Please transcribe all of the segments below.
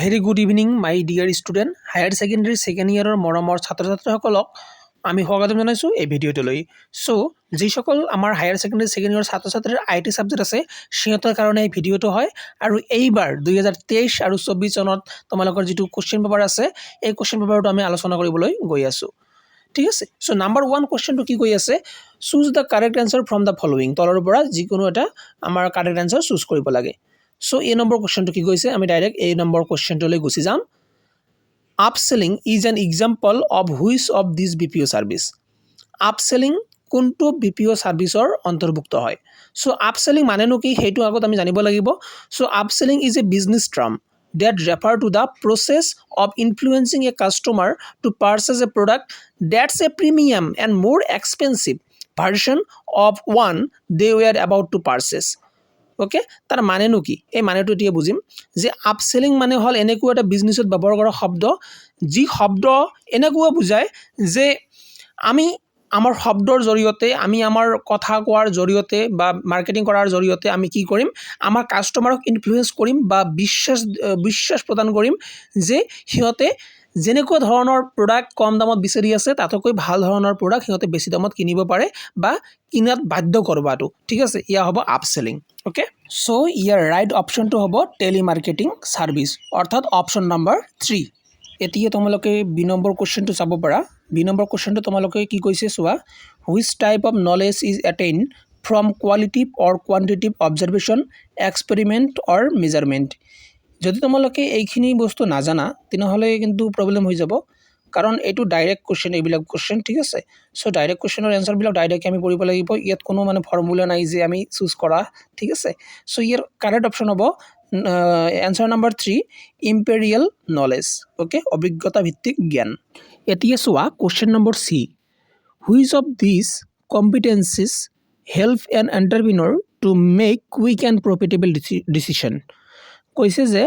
Very good evening my dear student higher secondary second ইয়েৰৰ মৰমৰ ছাত্ৰ ছাত্ৰীসকলক আমি স্বাগতম জনাইছোঁ এই ভিডিঅ'টোলৈ। চ' যিসকল আমাৰ হায়াৰ ছেকেণ্ডেৰী ছেকেণ্ড ইয়েৰৰ ছাত্ৰ ছাত্ৰীৰ IT ছাবজেক্ট আছে সিহঁতৰ কাৰণে এই ভিডিঅ'টো হয়। আৰু এইবাৰ 2023 আৰু 24 চনত তোমালোকৰ যিটো কুৱেশ্যন পেপাৰ আছে এই কুৱেশ্যন পেপাৰটো আমি আলোচনা কৰিবলৈ গৈ আছোঁ। ঠিক আছে, চ' নাম্বাৰ 1 কুৱেশ্যনটো কি কৈ আছে, choose the correct answer from the following. তলৰ পৰা যিকোনো এটা আমাৰ কাৰেক্ট এনচাৰ চুজ কৰিব লাগে। চ' এই নম্বৰ কুৱেশ্যনটো কি কৈছে, আমি ডাইৰেক্ট এই নম্বৰ কুৱেশ্যনটোলৈ গুচি যাম। Upselling is an example of which of this BPO service. Upselling কোনটো BPO ছাৰ্ভিচৰ অন্তৰ্ভুক্ত হয়। চ' আপচেলিং মানেনো কি সেইটো আগত আমি জানিব লাগিব। So' upselling is a business term that refer to the process of influencing a customer to purchase a product that's a premium and more expensive version of one they were about to purchase. Okay, তাৰ মানেনো কি, এই মানেটো এতিয়া বুজিম যে আপচেলিং মানে হ'ল এনেকুৱা এটা বিজনেছত ব্যৱহাৰ কৰা শব্দ যি শব্দ এনেকুৱা বুজায় যে আমি আমাৰ শব্দৰ জৰিয়তে আমি আমাৰ কথা কোৱাৰ জৰিয়তে বা মাৰ্কেটিং কৰাৰ জৰিয়তে আমি কি কৰিম, আমাৰ কাষ্টমাৰক ইনফ্লুৱেঞ্চ কৰিম বা বিশ্বাস প্ৰদান কৰিম যে সিহঁতে যেনেকুৱা ধৰণৰ প্ৰডাক্ট কম দামত বিচাৰি আছে তাতকৈ ভাল ধৰণৰ প্ৰডাক্ট সিহঁতে বেছি দামত কিনিব পাৰে বা কিনাত বাধ্য কৰবাটো। ঠিক আছে, ইয়া হ'ব আপচেলিং। ওকে, চ' ইয়াৰ ৰাইট অপশ্যনটো হ'ব টেলিমাৰ্কেটিং ছাৰ্ভিচ, অৰ্থাৎ অপশ্যন নম্বৰ 3। এতিয়া তোমালোকে বি নম্বৰ কুৱেশ্যনটো চাব পাৰা। বি নম্বৰ কুৱেশ্যনটো তোমালোকে কি কৈছে চোৱা, which type of knowledge is attain from qualitative or quantitative observation, experiment or measurement. যদি তোমালোকে এইখিনি বস্তু নাজানা তেনেহ'লে কিন্তু প্ৰব্লেম হৈ যাব, কাৰণ এইটো ডাইৰেক্ট কুৱেশ্যন, এইবিলাক কুৱেশ্যন। ঠিক আছে, চ' ডাইৰেক্ট কুৱেশ্যনৰ এনচাৰবিলাক ডাইৰেক্ট আমি কৰিব লাগিব, ইয়াত কোনো মানে ফৰ্মুলা নাই যে আমি চুজ কৰা। ঠিক আছে, চ' ইয়াৰ কাৰেক্ট অপশ্যন হ'ব answer number 3 empirical knowledge. Okay, অভিজ্ঞতা ভিত্তিক জ্ঞান। এতিয়া চোৱা question number C, which of this competencies help an entrepreneur to make quick and profitable decision. কৈছে যে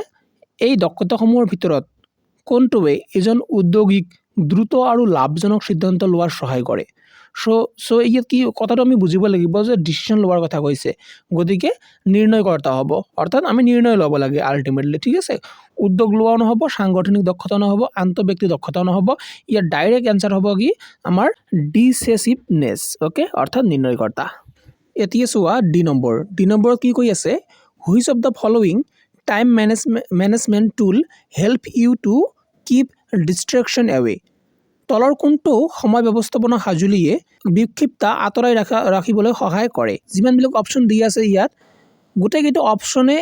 এই দক্ষতাসমূহৰ ভিতৰত কোনটোৱে এজন উদ্যোগীক দ্ৰুত আৰু লাভজনক সিদ্ধান্ত লোৱাৰ সহায় কৰে। চ' ইয়াত কি কথাটো আমি বুজিব লাগিব যে ডিচিশ্যন লোৱাৰ কথা কৈছে, গতিকে নিৰ্ণয়কৰ্তা হ'ব, অৰ্থাৎ আমি নিৰ্ণয় ল'ব লাগে আল্টিমেটলি। ঠিক আছে, উদ্যোগ লোৱাও নহ'ব, সাংগঠনিক দক্ষতা নহ'ব, আন্তঃব্যক্তি দক্ষতাও নহ'ব। ইয়াৰ ডাইৰেক্ট এনচাৰ হ'ব কি আমাৰ ডিচেচিভনেছ। অ'কে, অৰ্থাৎ নিৰ্ণয়কৰ্তা। এতিয়া চোৱা ডি নম্বৰত কি কৈ আছে, which of the following time management tool help you to keep distraction away. তলৰ কোনটো সময় ব্যৱস্থাপনা সঁজুলিয়ে বিক্ষিপ্তা আঁতৰাই ৰাখিবলৈ সহায় কৰে। যিমানবিলাক অপশ্যন দি আছে ইয়াত গোটেইকেইটা অপশ্যনে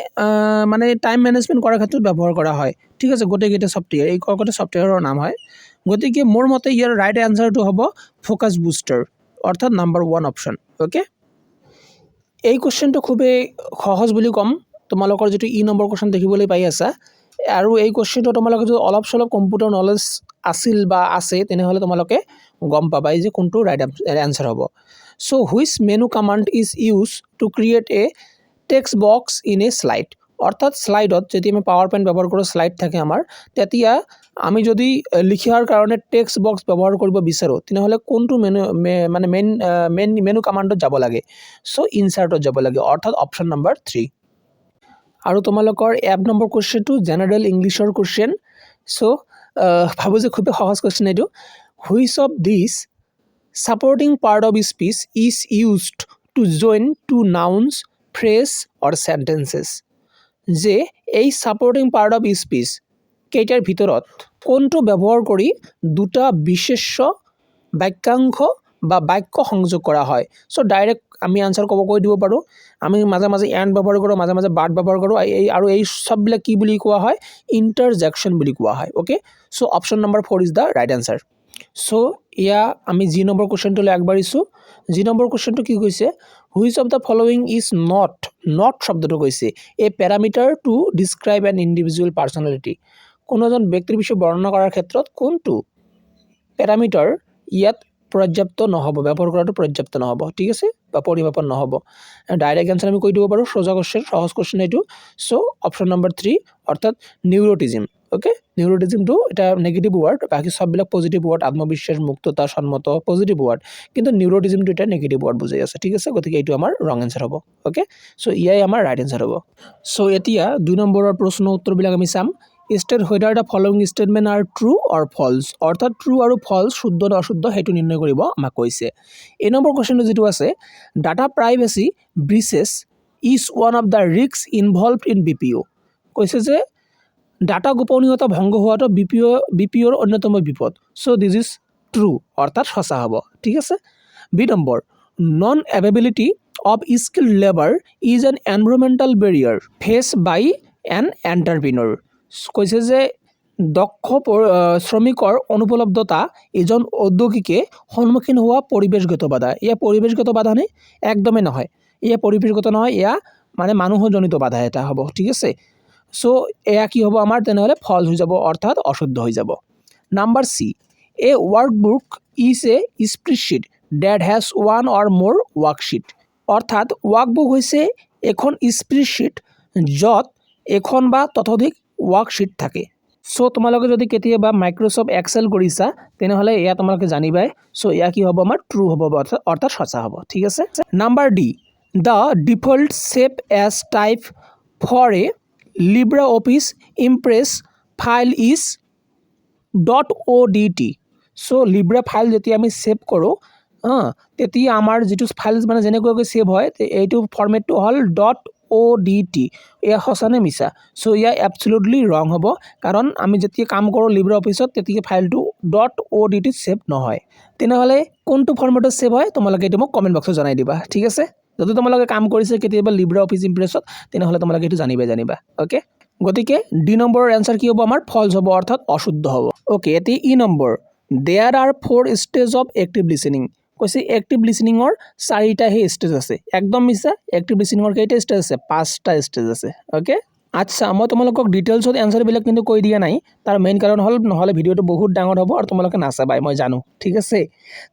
মানে টাইম মেনেজমেণ্ট কৰাৰ ক্ষেত্ৰত ব্যৱহাৰ কৰা হয়। ঠিক আছে, গোটেইকেইটা ছফ্টৱেৰ, এই কটা ছফ্টৱেৰৰ নাম হয়। গতিকে মোৰ মতে ইয়াৰ ৰাইট এনচাৰটো হ'ব ফ'কাছ বুষ্টাৰ, অৰ্থাৎ নম্বৰ 1 অপশ্যন। অ'কে, এই কুৱেশ্যনটো খুবেই সহজ বুলি ক'ম। তোমালোকৰ যিটো ই নম্বৰ কুৱেশ্যন দেখিবলৈ পাই আছা, আৰু এই কুৱেশ্যনটো তোমালোকে যদি অলপ চলপ কম্পিউটাৰ নলেজ আছিল বা আছে তেনেহ'লে তোমালোকে গম পাবাই যে কোনটো ৰাইট এনচাৰ হ'ব। So' which menu command is use to create a text box in a slide. অৰ্থাৎ শ্লাইডত যদি আমি পাৱাৰ পইণ্ট ব্যৱহাৰ কৰোঁ, শ্লাইড থাকে আমাৰ, তেতিয়া আমি যদি লিখাৰ কাৰণে টেক্সট বক্স ব্যৱহাৰ কৰিব বিচাৰোঁ তেনেহ'লে কোনটো মেনু কমাণ্ডত যাব লাগে। চ' ইনচাৰ্টত যাব লাগে, অৰ্থাৎ অপশ্যন নম্বৰ 3। আৰু তোমালোকৰ এক নম্বৰ কুৱেশ্যনটো জেনেৰেল ইংলিছৰ কুৱেশ্যন। চ' ভাবোঁ যে খুবেই সহজ কুৱেশ্যন এইটো। Which of this supporting part of speech is used to join two nouns, phrase or sentences. যে এই ছাপৰ্টিং পাৰ্ট অফ স্পীচ কেইটাৰ ভিতৰত কোনটো ব্যৱহাৰ কৰি দুটা বিশেষ্য, বাক্যাংশ বা বাক্য সংযোগ কৰা হয়। চ' ডাইৰেক্ট আমি আনচাৰ কৈ দিব পাৰোঁ। আমি মাজে মাজে এণ্ড ব্যৱহাৰ কৰোঁ, মাজে মাজে বাট ব্যৱহাৰ কৰোঁ, আৰু এই চববিলাক কি বুলি কোৱা হয়, ইণ্টাৰজেকশ্যন বুলি কোৱা হয়। Okay, so' option number 4 is the right answer. So' এয়া আমি জি নম্বৰ কুৱেশ্যনটোলৈ আগবাঢ়িছোঁ। জি নম্বৰ কুৱেশ্যনটো কি কৈছে, which of the following is not শব্দটো কৈছে a parameter to describe an individual personality. কোনো এজন ব্যক্তিৰ বিষয়ে বৰ্ণনা কৰাৰ ক্ষেত্ৰত কোনটো পেৰামিটাৰ ইয়াত পৰ্যাপ্ত নহ'ব, ব্যৱহাৰ কৰাটো পৰ্যাপ্ত নহ'ব। ঠিক আছে, বা পৰিমাপন নহ'ব। ডাইৰেক্ট এনচাৰ আমি কৈ দিব পাৰোঁ, সোজা কুৱেশ্যন, সহজ কুৱেশ্যন এইটো। চ' অপশ্যন নম্বৰ 3, অৰ্থাৎ নিউৰটিজিম। অ'কে, নিউৰটিজিমটো এটা নেগেটিভ ৱৰ্ড, বাকী চববিলাক পজিটিভ ৱৰ্ড, আত্মবিশ্বাস, মুক্ততা, সন্মত, পজিটিভ ৱৰ্ড, কিন্তু নিউৰটিজিমটো এটা নেগেটিভ ৱৰ্ড বুজাই আছে। ঠিক আছে, গতিকে এইটো আমাৰ ৰং এনচাৰ হ'ব। অ'কে, চ' ইয়াই আমাৰ ৰাইট এনচাৰ হ'ব। চ' এতিয়া 2 নম্বৰৰ প্ৰশ্ন উত্তৰবিলাক আমি চাম। State whether the following statement are true or false, অৰ্থাৎ ট্ৰু আৰু ফলছ, শুদ্ধ নে অশুদ্ধ সেইটো নিৰ্ণয় কৰিব আমাক কৈছে। এই নম্বৰ কুৱেশ্যনটো যিটো আছে, data privacy breaches is one of the risk involved in BPO, কৈছে যে ডাটা গোপনীয়তা ভংগ হোৱাটো BPOৰ অন্যতম বিপদ। চ' দিছ ইজ ট্ৰু, অৰ্থাৎ সঁচা হ'ব। ঠিক আছে। B number, non availability of skill labour is an environmental barrier face by an entrepreneur, কৈছে যে দক্ষ শ্ৰমিকৰ অনুপলব্ধতা এজন উদ্যোগীকে সন্মুখীন হোৱা পৰিৱেশগত বাধা। এয়া পৰিৱেশগত বাধা নে? একদমেই নহয়, এয়া পৰিৱেশগত নহয়, এয়া মানে মানুহজনিত বাধা এটা হ'ব। ঠিক আছে। চ' এয়া কি হ'ব আমাৰ, তেনেহ'লে ফলছ হৈ যাব, অৰ্থাৎ অশুদ্ধ হৈ যাব। Number C, a workbook is a spreadsheet that has one or more worksheet, অৰ্থাৎ ৱৰ্কবুক হৈছে এখন স্প্ৰেডশ্বীট য'ত এখন বা ততোধিক ৱৰ্কশ্বীট থাকে। চ' তোমালোকে যদি কেতিয়াবা মাইক্ৰ'ছফ্ট এক্সেল কৰিছা তেনেহ'লে এয়া তোমালোকে জানিবাই। চ' এয়া কি হ'ব আমাৰ, ট্ৰু হ'ব, অৰ্থাৎ সঁচা হ'ব। ঠিক আছে। Number D, the default save as type for a LibreOffice Impress file is .odt, so' Libre file যেতিয়া আমি ছেভ কৰোঁ তেতিয়া আমাৰ যিটো ফাইল মানে যেনেকুৱাকৈ ছেভ হয় এইটো ফৰ্মেটটো হ'ল .odt। এয়া সঁচা নে মিছা? চ' এয়া এবছলুটলি ৰং হ'ব, কাৰণ আমি যেতিয়া কাম কৰোঁ LibreOfficeত তেতিয়া ফাইলটো .odt ছেভ নহয়। তেনেহ'লে কোনটো ফৰ্মেটত ছেভ হয় তোমালোকে এইটো মোক কমেণ্ট বক্সত জনাই দিবা। ঠিক আছে। যদি তোমালোকে কাম কৰিছে কেতিয়াবা LibreOffice ইমপ্ৰেছত তেনেহ'লে তোমালোকে এইটো জানিবা। অ'কে, গতিকে ডি নম্বৰৰ এনচাৰ কি হ'ব আমাৰ, ফলছ হ'ব, অৰ্থাৎ অশুদ্ধ হ'ব। অ'কে, এতিয়া E number, there are 4 stage of active listening, কৈছে এক্টিভ লিচনিঙৰ 4টাহে ষ্টেজ আছে। একদম মিছা, এক্টিভ লিচনিঙৰ কেইটা ষ্টেজ আছে? 5টা ষ্টেজ আছে। অ'কে, আচ্ছা, মই তোমালোকক ডিটেইলছত এনচাৰবিলাক কিন্তু কৈ দিয়া নাই। তাৰ মেইন কাৰণ হ'ল নহ'লে ভিডিঅ'টো বহুত ডাঙৰ হ'ব আৰু তোমালোকে নাচাবাই, মই জানো। ঠিক আছে।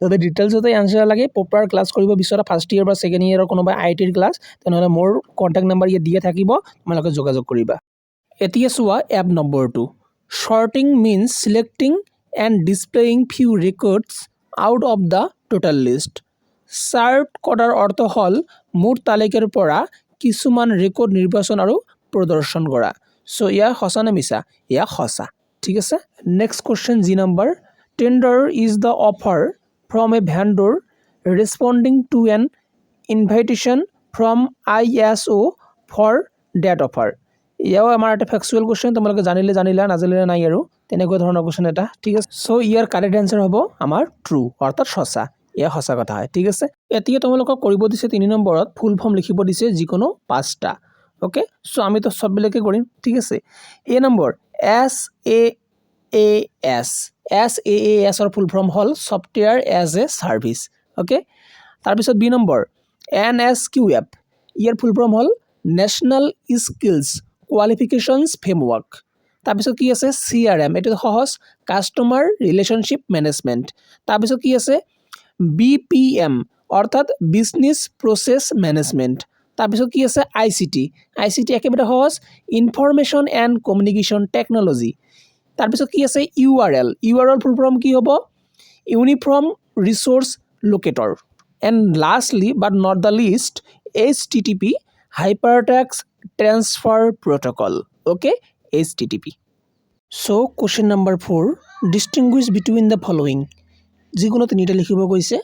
যদি ডিটেইলছতে এনচাৰ লাগে, প্ৰপাৰ ক্লাছ কৰিব বিচৰা, ফাৰ্ষ্ট ইয়েৰ বা ছেকেণ্ড ইয়েৰৰ কোনোবা ITৰ ক্লাছ, তেনেহ'লে মোৰ কণ্টেক্ট নম্বৰ ইয়াত দিয়া থাকিব, তোমালোকে যোগাযোগ কৰিবা। এতিয়া চোৱা এপ নম্বৰটো, sorting means selecting and displaying few records out of the total list. Sort কৰাৰ অৰ্থ হ'ল মুঠ তালিকাৰ পৰা কিছুমান ৰেকৰ্ড নিৰ্বাচন আৰু প্ৰদৰ্শন কৰা। চ' এয়া সঁচা নে মিছা? এয়া সঁচা। ঠিক আছে। Next question G number, tender is the offer from a vendor responding to an invitation from ISO for that offer. এয়াও আমাৰ এটা ফেক্সুৱেল কুৱেশ্যন, তোমালোকে জানিলা, নাজানিলে নাই আৰু তেনেকুৱা ধৰণৰ কুৱেশ্যন এটা। ঠিক আছে। চ' ইয়াৰ কাৰেক্ট এনচাৰ হ'ব আমাৰ ট্ৰু, অৰ্থাৎ সঁচা। এয়া সঁচা কথা হয়। ঠিক আছে। এতিয়া তোমালোকক কৰিব দিছে 3 নম্বৰত ফুল ফৰ্ম লিখিব দিছে যিকোনো 5টা। অ'কে, চ' আমিতো চববিলাকে কৰিম। ঠিক আছে। এ নম্বৰ, SaaSৰ ফুল ফৰ্ম হ'ল software as a service. Okay, তাৰপিছত বি নম্বৰ, NSQF, ইয়াৰ ফুল ফৰ্ম হ'ল নেশ্যনেল স্কিলছ কোৱালিফিকেশ্যনছ ফ্ৰেমৱৰ্ক। তাৰপিছত কি আছে? CRM, এইটো সহজ, কাষ্টমাৰ ৰিলেশ্যনশ্বিপ মেনেজমেণ্ট। তাৰপিছত কি আছে? BPM, অৰ্থাৎ বিজনেছ প্ৰচেছ মেনেজমেণ্ট। তাৰপিছত কি আছে? ICT একেবাৰে সহজ, ইনফৰমেশ্যন এণ্ড কমিউনিকেশ্যন টেকন'লজি। তাৰপিছত কি আছে? URL ফুল ফৰ্ম কি হ'ব? Uniform resource locator. And lastly but not the least, HTTP hypertext transfer protocol. Okay, HTTP। So' question number 4, distinguish between the following, যিকোনো 3টা লিখিব কৈছে।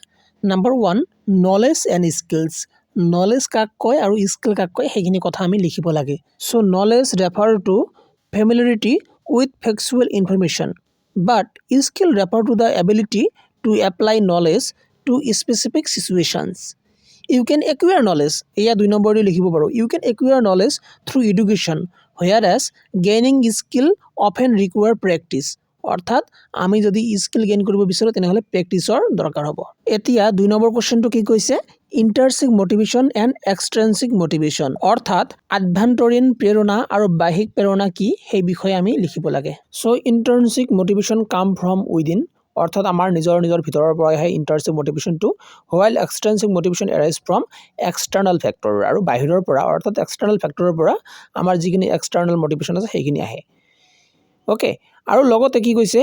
Number 1, knowledge and skills, knowledge কাক কয় আৰু স্কিল কাক কয় সেইখিনি কথা আমি লিখিব লাগে। So' knowledge refer to familiarity with factual information, but skill refer to the ability to apply knowledge to specific situations. You can acquire knowledge, এয়া 2 নম্বৰতে লিখিব পাৰোঁ। You can acquire knowledge through education whereas gaining skill often require practice, অৰ্থাৎ আমি যদি skill gain কৰিব বিচাৰোঁ তেনেহ'লে প্ৰেক্টিছৰ দৰকাৰ হ'ব। এতিয়া 2 নম্বৰ কুৱেশ্যনটো কি কৈছে? ইণ্টাৰচিক মটিভেশ্যন এণ্ড এক্সট্ৰেনচিক মটিভেশ্যন, অৰ্থাৎ আভ্যন্তৰীণ প্ৰেৰণা আৰু বাহ্যিক প্ৰেৰণা কি সেই বিষয়ে আমি লিখিব লাগে। So' intrinsic motivation come from within, অৰ্থাৎ আমাৰ নিজৰ ভিতৰৰ পৰাই আহে ইণ্টাৰচিক মটিভেশ্যনটো, while extrinsic motivation arise from external factor, আৰু বাহিৰৰ পৰা অৰ্থাৎ এক্সটাৰ্নেল ফেক্টৰৰ পৰা আমাৰ যিখিনি এক্সটাৰ্নেল মটিভেশ্যন আছে সেইখিনি আহে। অ'কে, আৰু লগতে কি কৈছে?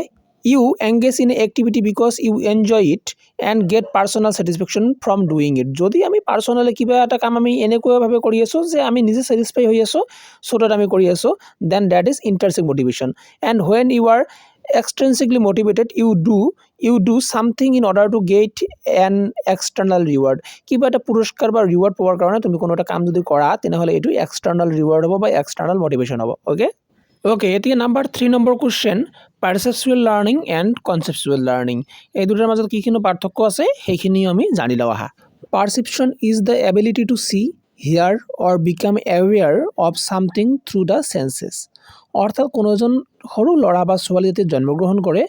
You engage in activity because you enjoy it and get personal satisfaction from doing it. যদি আমি পাৰ্চনেলি কিবা এটা কাম আমি এনেকুৱাভাৱে কৰি আছোঁ যে আমি নিজে ছেটিছফাই হৈ আছোঁ, চ' ডেট আমি কৰি আছোঁ, then that is intrinsic motivation. And when you are extrinsically motivated, you do something in order to get an external reward. কিবা এটা পুৰস্কাৰ বা ৰিৱাৰ্ড পোৱাৰ কাৰণে তুমি কোনো এটা কাম যদি কৰা তেনেহ'লে এইটো এক্সটাৰ্নাল ৰিৱাৰ্ড হ'ব বা এক্সটাৰ্নাল মটিভেশ্যন হ'ব। অ'কে, এতিয়া number 3 number question, perceptual learning and conceptual learning. এই দুটাৰ মাজত কিখিনি পাৰ্থক্য আছে সেইখিনিও আমি জানি লওঁ আহা। Perception is the ability to see, hear or become aware of something through the senses. অৰ্থাৎ কোনো এজন সৰু ল'ৰা বা ছোৱালী যেতিয়া জন্মগ্ৰহণ কৰে,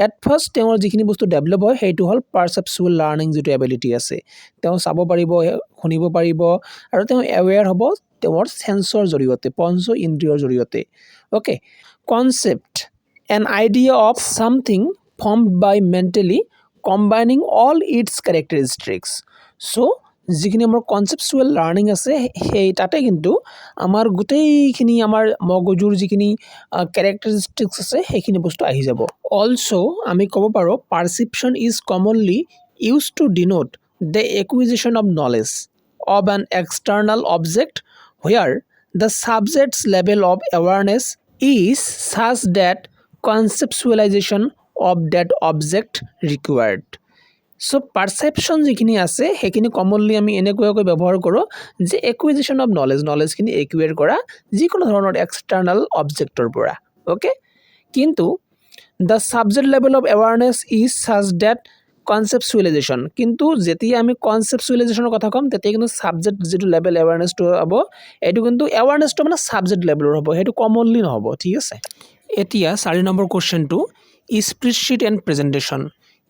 এট ফাৰ্ষ্ট তেওঁৰ যিখিনি বস্তু ডেভেলপ হয় সেইটো হ'ল পাৰচেপচুৱেল লাৰ্ণিং যিটো এবিলিটি আছে। তেওঁ চাব পাৰিব, শুনিব পাৰিব আৰু তেওঁ এৱেৰ হ'ব তেওঁৰ চেন্সৰ জৰিয়তে, পঞ্চ ইন্দ্ৰিয়ৰ জৰিয়তে। Okay, concept, an idea of something formed by mentally combining all its characteristics. So' যিখিনি আমাৰ কনচেপচুৱেল লাৰ্ণিং আছে সেই তাতে কিন্তু আমাৰ গোটেইখিনি আমাৰ মগজুৰ যিখিনি কেৰেক্টাৰিষ্টিক্স আছে সেইখিনি বস্তু আহি যাব। অলছ' আমি ক'ব পাৰোঁ perception is commonly use to denote the acquisition of knowledge of an external object where the subject's level of awareness is such that conceptualization of that object required. So' perception যিখিনি আছে সেইখিনি commonly আমি এনেকুৱাকৈ ব্যৱহাৰ কৰোঁ যে acquisition of নলেজখিনি একুৱেৰ কৰা যিকোনো ধৰণৰ এক্সটাৰ্নেল অবজেক্টৰ পৰা। অ'কে, কিন্তু the subject level of awareness is such that conceptualization, কিন্তু যেতিয়া আমি কনচেপচুৱেলাইজেশ্যনৰ কথা ক'ম তেতিয়া কিন্তু ছাবজেক্ট যিটো লেভেল এৱাৰনেছটো হ'ব এইটো কিন্তু এৱাৰনেছটো মানে ছাবজেক্ট লেভেলৰ হ'ব, সেইটো কমনলি নহ'ব। ঠিক আছে, এতিয়া 4 নম্বৰ কুৱেশ্যনটো, স্প্ৰেডশ্বীট এণ্ড প্ৰেজেণ্টেশ্যন।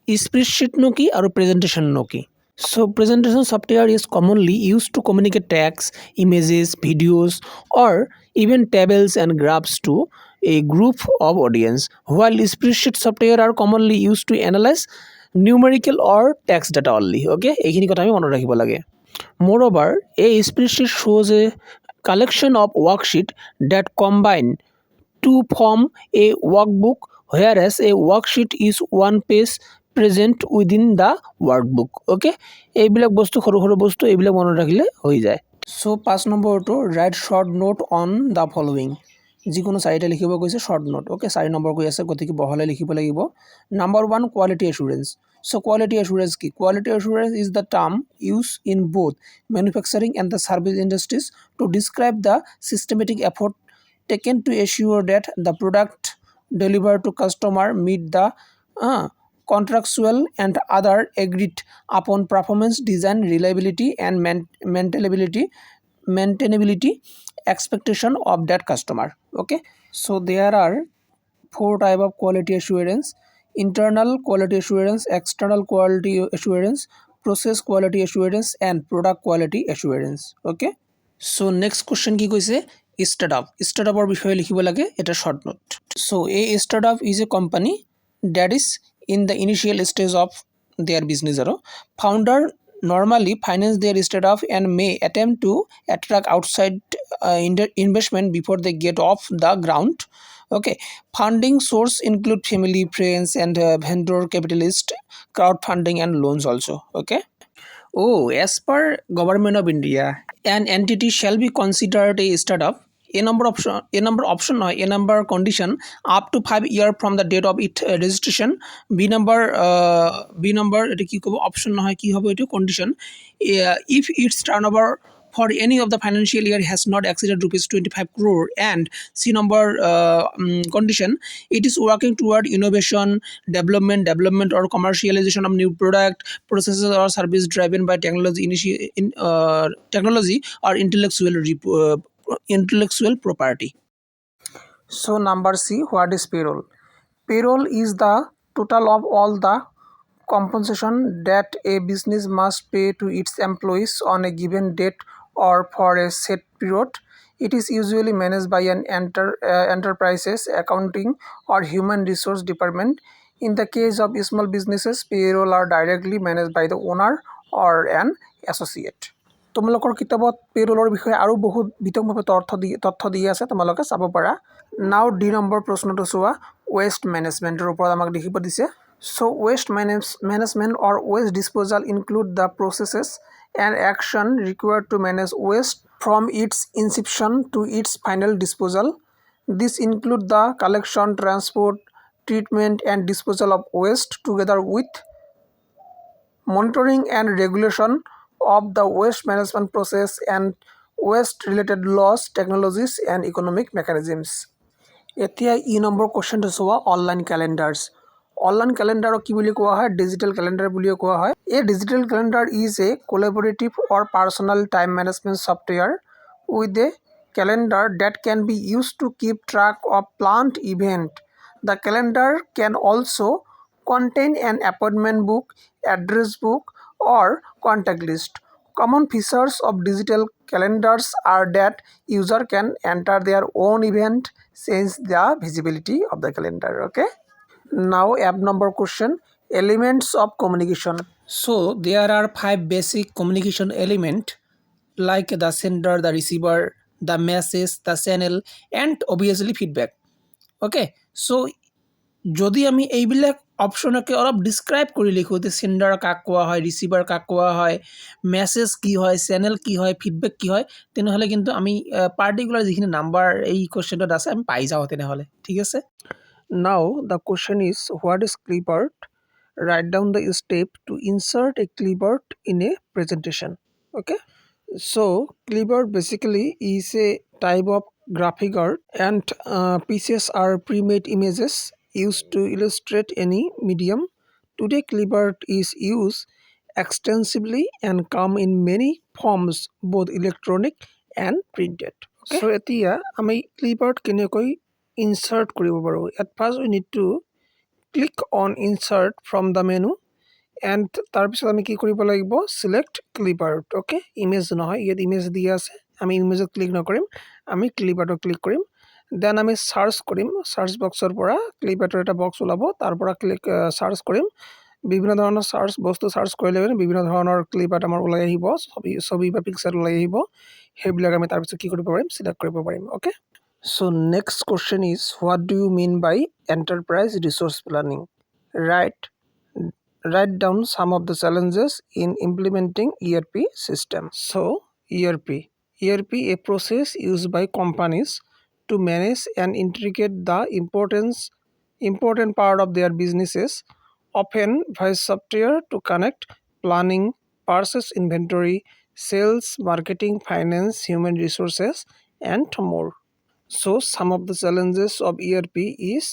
স্প্ৰেডশ্বীটনো কি আৰু প্ৰেজেণ্টেশ্যননো কি? So' presentation software is commonly use to communicate text, images, videos or even tables and graphs to a group of audience, while spreadsheet software are commonly used to analyze numerical or text data only. Okay, এইখিনি কথা আমি মনত ৰাখিব লাগে। Moreover, a spreadsheet shows a collection of worksheet that combine to form a workbook, whereas a worksheet is one page present within the workbook. Okay, এইবিলাক বস্তু সৰু সৰু বস্তু এইবিলাক মনত ৰাখিলে হৈ যায়। চ' 5 নম্বৰটো, right short note on the following. যিকোনো 4টা লিখিব কৈছে শ্বৰ্ট নোট। অ'কে, 4 নম্বৰ কৈ আছে গতিকে বহলাই লিখিব লাগিব। Number 1, quality assurance. So' quality assurance কি? Quality assurance is the term use in both manufacturing and the service industries to describe the systematic effort taken to assure that the product delivered to customer meet the contractual and other agreed upon performance, design, reliability and maintainability expectation of that customer. Okay, so there are 4 type of quality assurance: internal quality assurance, external quality assurance, process quality assurance and product quality assurance. Okay, so next question কি কৈছে? startup বিষয়ে লিখিব লাগে এটা short note. So a startup is a company that is in the initial stage of their business. Founder normally finance their startup and may attempt to attract outside investment before they get off the ground. Okay, funding source include family, friends and vendor capitalist, crowdfunding and loans also. Okay. Oh, as per Government of India, an entity shall be considered a startup. A number condition up to 5 years from the date of its registration. B number এটা কি কব, option নহয় কি হবে এটা condition, if its turnover for any of the financial year has not exceeded rupees 25 crore, and C number condition, it is working toward innovation, development or commercialization of new product, processes or service driven by technology or intellectual property. So number C, what is payroll? Payroll is the total of all the compensation that a business must pay to its employees on a given date or for a set period. It is usually managed by an enterprises, accounting or human resource department. In the case of small businesses, payroll are directly managed by the owner or an associate. তোমালোকৰ কিতাপত পেৰোলৰ বিষয়ে আৰু বহুত বিতংভাৱে তথ্য দি আছে, তোমালোকে চাব পাৰা। নাও ডি নম্বৰ প্ৰশ্নটো চোৱা, waste মেনেজমেণ্টৰ ওপৰত আমাক লিখিব দিছে। So waste management or waste disposal include the processes and action required to manage waste from its inception to its final disposal. This include the collection, transport, treatment and disposal of waste together with monitoring and regulation of the waste management process and waste related laws, technologies and economic mechanisms. এতিয়া number কুৱেশ্যনটো চোৱা online কেলেণ্ডাৰ্ছ। Online কেলেণ্ডাৰক কি বুলি কোৱা হয়? Digital calendar বুলিও কোৱা হয়। এই digital calendar is a collaborative or personal time management software with a calendar that can be used to keep track of planned event. The calendar can also contain an appointment book, address book, or contact list. Common features of digital calendars are that user can enter their own event, change the visibility of the calendar. Okay. Now app number question, elements of communication. So there are 5 basic communication elements like the sender, the receiver, the message, the channel and obviously feedback. Okay, so যদি আমি এইবিলাক অপশ্যনকে অলপ describe কৰি লিখোঁ যে sender কাক কোৱা হয়, ৰিচিভাৰ কাক কোৱা হয়, মেছেজ কি হয়, চেনেল কি হয়, ফিডবেক কি হয়, তেনেহ'লে কিন্তু আমি পাৰ্টিকুলাৰ যিখিনি নাম্বাৰ এই কুৱেশ্যনটোত আছে আমি পাই যাওঁ তেনেহ'লে। ঠিক আছে। Now the question is what is clip art? Write down the step to insert a clip art in a presentation. Okay. So clipart basically is a type of graphic art and pieces are pre-made images used to illustrate any medium. Today clipart is used extensively and come in many forms, both electronic and printed. Okay? So এতিয়া আমি clipart কেনেকৈ insert কৰিব পাৰোঁ? At first we need to click on insert from the menu and তাৰপিছত আমি কি কৰিব লাগিব? Select clip art. Okay, image নহয়, ইয়াত ইমেজ দিয়া আছে, আমি ইমেজত ক্লিক নকৰিম, আমি ক্লিপ আৰ্টত ক্লিক কৰিম। দেন আমি সাৰ্চ কৰিম, সাৰ্চ বক্সৰ পৰা ক্লিপ আৰ্টৰ এটা বক্স ওলাব, তাৰ পৰা সাৰ্চ কৰিম। বিভিন্ন ধৰণৰ বস্তু সাৰ্চ কৰিলে বিভিন্ন ধৰণৰ ক্লিপ আৰ্ট আমাৰ ওলাই আহিব, ছবি বা পিকচাৰ ওলাই আহিব, সেইবিলাক আমি তাৰপিছত কি কৰিব পাৰিম? চিলেক্ট কৰিব পাৰিম। Okay. So next question is, what do you mean by enterprise resource planning? Write down some of the challenges in implementing ERP system. So ERP a process used by companies to manage and integrate the important part of their businesses, often via software to connect planning, purchase, inventory, sales, marketing, finance, human resources and more. So some of the challenges of ERP is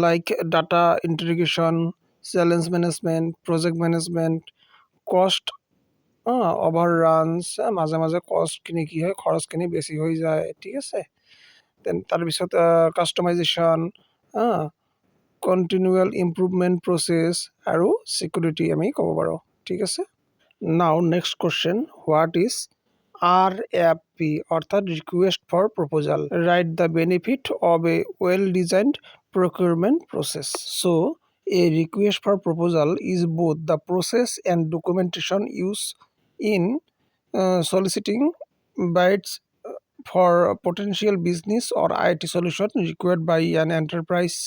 like data integration, challenge management, project management, cost overruns, মাজে মাজে কষ্টখিনি কি হয়, খৰচখিনি বেছি হৈ যায়। ঠিক আছে। দেন তাৰপিছত কাষ্টমাইজেশ্যন, কণ্টিনিউৱেল ইম্প্ৰুভমেণ্ট প্ৰচেছ আৰু ছিকিউৰিটি আমি ক'ব পাৰোঁ। ঠিক আছে। Now next question, what is RFP অৰ্থাৎ request for proposal? Write the benefit of a well designed procurement process. So a request for proposal is both the process and documentation used in soliciting bids for potential business or IT solution required by an enterprise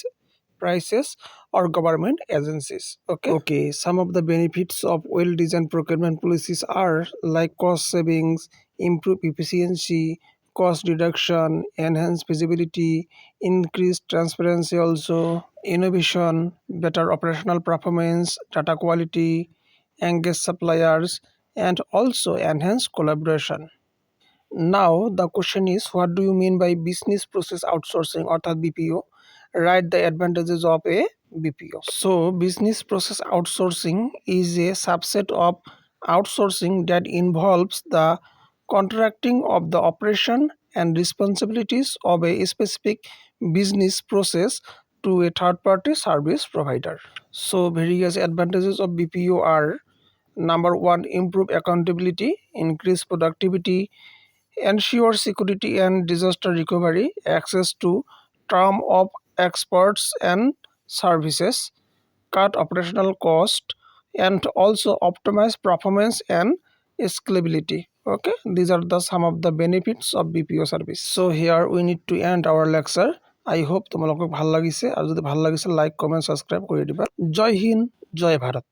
prices or government agencies. Okay. Some of the benefits of well-designed procurement policies are like cost savings, improved efficiency, cost reduction, enhanced visibility, increased transparency, also innovation, better operational performance, data quality, engaged suppliers, and also enhanced collaboration. Now the question is, what do you mean by business process outsourcing অর্থাৎ BPO? Write the advantages of a BPO. So business process outsourcing is a subset of outsourcing that involves the contracting of the operation and responsibilities of a specific business process to a third-party service provider. So various advantages of BPO are: number one, improve accountability, increase productivity, ensure security and disaster recovery, access to term of experts and services, cut operational cost, and also optimize performance and scalability. Okay, these are the some of the benefits of BPO service. So here we need to end our lecture. I hope তোমালোকক ভাল লাগিছে, আৰু যদি ভাল লাগিছে like comment subscribe কৰি দিবা। জয় হিন্দ, জয় ভাৰত।